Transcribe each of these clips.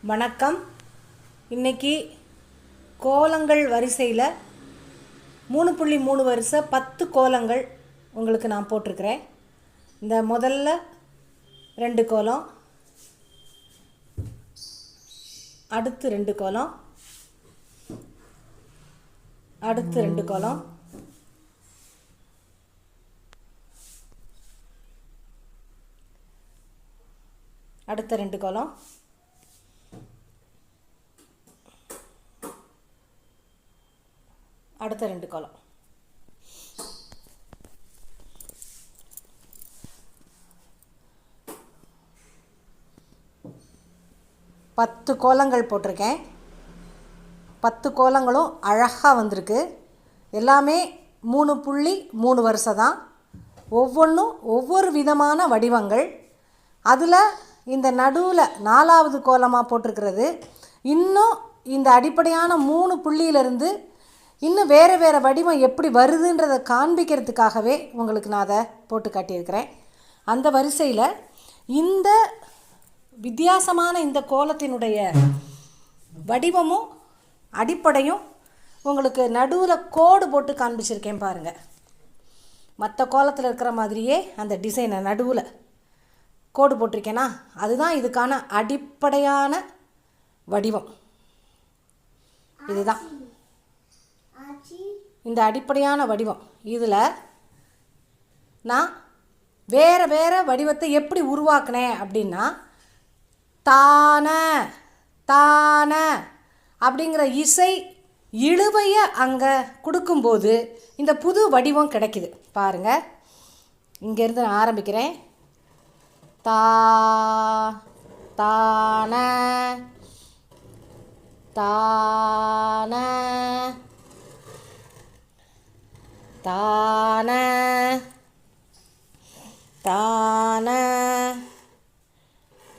வணக்கம். இன்றைக்கி கோலங்கள் வரிசையில் 3.3 வரிசை 10 கோலங்கள் உங்களுக்கு நான் போட்டிருக்கிறேன். இந்த முதல்ல 2 கோலம், அடுத்து 2 கோலம், அடுத்து 2 கோலம், அடுத்த 2 கோலம், அடுத்த 2 கோலம். பத்து கோலங்கள் போட்டிருக்கேன். 10 கோலங்களும் அழகாக வந்திருக்கு. எல்லாமே 3.3 வரிசை தான். ஒவ்வொன்றும் ஒவ்வொரு விதமான வடிவங்கள். அதில் இந்த நடுவில் 4வது கோலமாக போட்டிருக்கிறது இன்னும் இந்த அடிப்படையான 3 புள்ளியிலிருந்து இன்னும் வேறு வேறு வடிவம் எப்படி வருதுன்றதை காண்பிக்கிறதுக்காகவே உங்களுக்கு நான் அதை போட்டு காட்டியிருக்கிறேன். அந்த வரிசையில் இந்த வித்தியாசமான இந்த கோலத்தினுடைய வடிவமும் அடிப்படையும் உங்களுக்கு நடுவில் கோடு போட்டு காண்பிச்சிருக்கேன் பாருங்கள். மற்ற கோலத்தில் இருக்கிற மாதிரியே அந்த டிசைனை நடுவில் கோடு போட்டிருக்கேனா, அதுதான் இதுக்கான அடிப்படையான வடிவம். இதுதான் இந்த அடிப்படையான வடிவம். இதில் நான் வேறு வேறு வடிவத்தை எப்படி உருவாக்கினேன் அப்படின்னா, தான தான அப்படிங்கிற இசை இழுவையை அங்கே கொடுக்கும்போது இந்த புது வடிவம் கிடைக்குது பாருங்கள். இங்கேருந்து நான் ஆரம்பிக்கிறேன். தா தான தான தான தான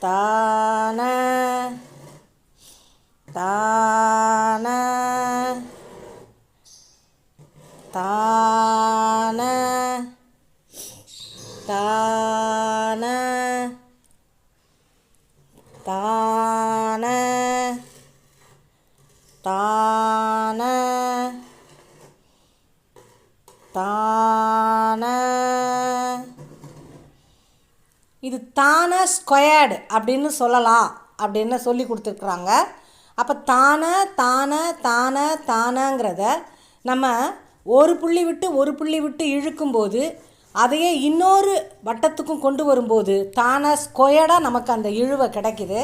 தான தான தான தான தான தான தான. இது தான ஸ்கொயர்டு அப்படின்னு சொல்லலாம் அப்படின்னு சொல்லி கொடுத்துருக்குறாங்க. அப்போ தான தான தான தானங்கிறத நம்ம ஒரு புள்ளி விட்டு ஒரு புள்ளி விட்டு இழுக்கும்போது அதையே இன்னொரு வட்டத்துக்கும் கொண்டு வரும்போது தான ஸ்கொயர்டாக நமக்கு அந்த இழுவை கிடைக்கிது.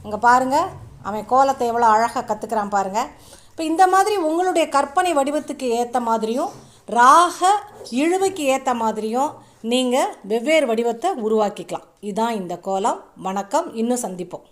இங்கே பாருங்கள், அவன் கோலத்தை எவ்வளோ அழகாக கற்றுக்கிறான் பாருங்கள். இப்போ இந்த மாதிரி உங்களுடைய கற்பனை வடிவத்துக்கு ஏற்ற மாதிரியும் ராக இழுவைக்கு ஏற்ற மாதிரியும் நீங்கள் வெவ்வேறு வடிவத்தை உருவாக்கிக்கலாம். இதுதான் இந்த கோலம். வணக்கம். இன்னும் சந்திப்போம்.